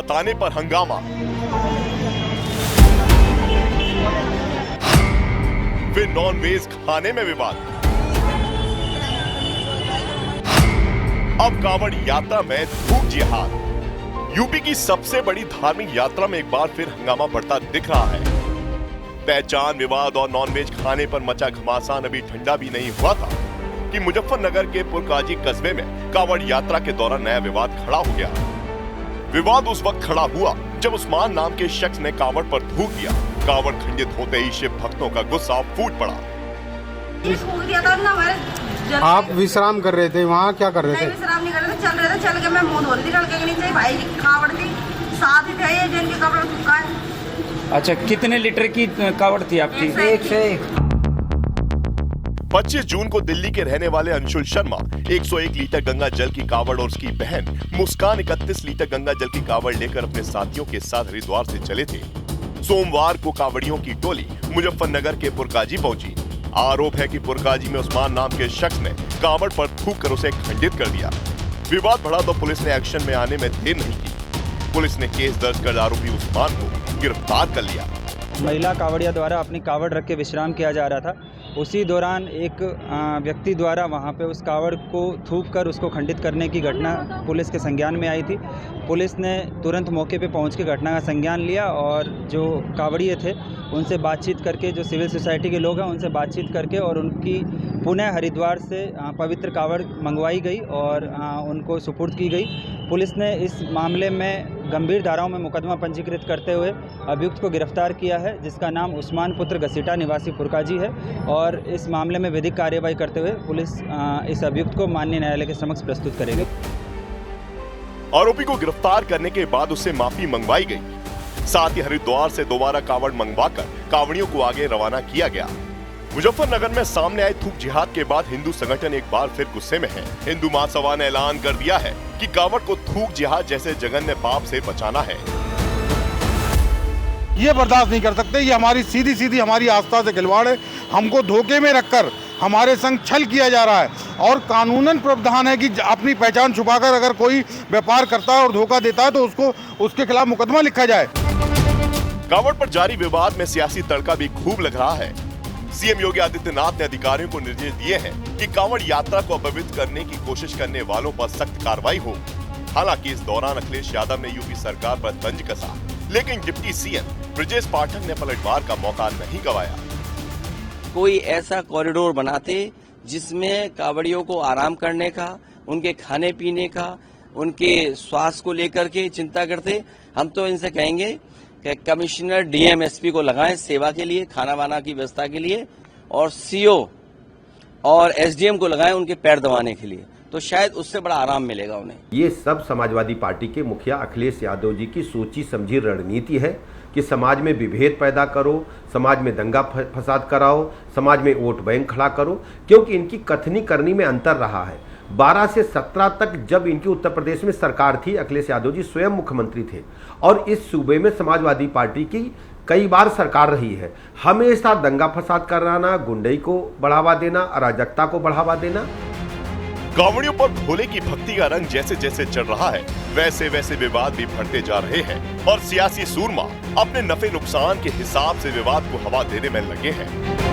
बताने पर हंगामा। फिर नॉनवेज खाने में विवाद। अब कांवड़ यात्रा में धूप जिहाद। यूपी की सबसे बड़ी धार्मिक यात्रा में एक बार फिर हंगामा बढ़ता दिख रहा है। पहचान विवाद और नॉनवेज खाने पर मचा घमासान अभी ठंडा भी नहीं हुआ था कि मुजफ्फरनगर के पुरकाजी कस्बे में कांवड़ यात्रा के दौरान नया विवाद खड़ा हो गया। विवाद उस वक्त खड़ा हुआ जब उस्मान नाम के शख्स ने कांवड़ पर थूक दिया। कांवड़ खंडित होते ही शिव भक्तों का गुस्सा फूट पड़ा। आप विश्राम कर रहे थे, वहाँ क्या कर रहे थे? विश्राम नहीं कर रहे थे, चल रहे थे। चल के मैं मुंह धो रही थी लड़के के नीचे, भाई कांवड़ थी साथ ही थे ये जिनके कपड़े थूका है। अच्छा, कितने लीटर की कांवड़ थी आपकी? 101। 25 जून को दिल्ली के रहने वाले अंशुल शर्मा 101 लीटर गंगा जल की कांवड़ और उसकी बहन मुस्कान 31 लीटर गंगा जल की कांवड़ लेकर अपने साथियों के साथ हरिद्वार से चले थे। सोमवार को कांवड़ियों की टोली मुजफ्फरनगर के पुरकाजी पहुंची। आरोप है कि पुरकाजी में उस्मान नाम के शख्स ने कांवड़ पर थूक कर उसे खंडित कर दिया। विवाद बढ़ा तो पुलिस ने एक्शन में आने में देर नहीं की। पुलिस ने केस दर्ज कर आरोपी उस्मान को गिरफ्तार कर लिया। महिला कांवड़िया द्वारा अपनी कांवड़ रख के विश्राम किया जा रहा था। उसी दौरान एक व्यक्ति द्वारा वहां पे उस कांवड़ को थूक कर उसको खंडित करने की घटना पुलिस के संज्ञान में आई थी। पुलिस ने तुरंत मौके पे पहुंच के घटना का संज्ञान लिया और जो कांवड़िए थे उनसे बातचीत करके, जो सिविल सोसाइटी के लोग हैं उनसे बातचीत करके और उनकी पुनः हरिद्वार से पवित्र कांवड़ मंगवाई गई और उनको सुपुर्द की गई। पुलिस ने इस मामले में गंभीर धाराओं में मुकदमा पंजीकृत करते हुए अभियुक्त को गिरफ्तार किया है, जिसका नाम उस्मान पुत्र घसीटा निवासी पुरकाजी है। और इस मामले में विधिक कार्रवाई करते हुए पुलिस इस अभियुक्त को माननीय न्यायालय के समक्ष प्रस्तुत करेगी। आरोपी को गिरफ्तार करने के बाद उससे माफी मंगवाई गई। साथ ही हरिद्वार से दोबारा कांवड़ मंगवाकर कांवड़ियों को आगे रवाना किया गया। मुजफ्फरनगर में सामने आए थूक जिहाद के बाद हिंदू संगठन एक बार फिर गुस्से में है। हिंदू महासभा ने ऐलान कर दिया है कि कांवड़ को थूक जिहाद जैसे जघन्य पाप से बचाना है। ये बर्दाश्त नहीं कर सकते। ये हमारी सीधी हमारी आस्था से खिलवाड़ है। हमको धोखे में रखकर हमारे संग छल किया जा रहा है और कानूनन प्रावधान है कि अपनी पहचान छुपाकर अगर कोई व्यापार करता है और धोखा देता है तो उसके खिलाफ मुकदमा लिखा जाए। कांवड़ पर जारी विवाद में सियासी तड़का भी खूब लग रहा है। सीएम योगी आदित्यनाथ ने अधिकारियों को निर्देश दिए हैं कि कांवड़ यात्रा को अपवित्र करने की कोशिश करने वालों पर सख्त कार्रवाई हो। हालांकि इस दौरान अखिलेश यादव ने यूपी सरकार पर तंज कसा, लेकिन डिप्टी सीएम ब्रजेश पाठक ने पलटवार का मौका नहीं गंवाया। कोई ऐसा कॉरिडोर बनाते जिसमें कांवड़ियों को आराम करने का, उनके खाने पीने का, उनके स्वास्थ्य को लेकर के चिंता करते। हम तो इनसे कहेंगे कि कमिश्नर डीएम एसपी को लगाएं सेवा के लिए, खाना वाना की व्यवस्था के लिए, और सीओ और एसडीएम को लगाएं उनके पैर दबाने के लिए, तो शायद उससे बड़ा आराम मिलेगा उन्हें। ये सब समाजवादी पार्टी के मुखिया अखिलेश यादव जी की सोची समझी रणनीति है कि समाज में विभेद पैदा करो, समाज में दंगा फसाद कराओ, समाज में वोट बैंक खड़ा करो। क्योंकि इनकी कथनी करनी में अंतर रहा है। 12 से 17 तक जब इनकी उत्तर प्रदेश में सरकार थी, अखिलेश यादव जी स्वयं मुख्यमंत्री थे और इस सूबे में समाजवादी पार्टी की कई बार सरकार रही है। हमेशा दंगा फसाद कराना, गुंडई को बढ़ावा देना, अराजकता को बढ़ावा देना। कांवड़ियों पर भोले की भक्ति का रंग जैसे जैसे चढ़ रहा है, वैसे वैसे विवाद भी बढ़ते जा रहे हैं और सियासी सूरमा अपने नफे नुकसान के हिसाब से विवाद को हवा देने में लगे हैं।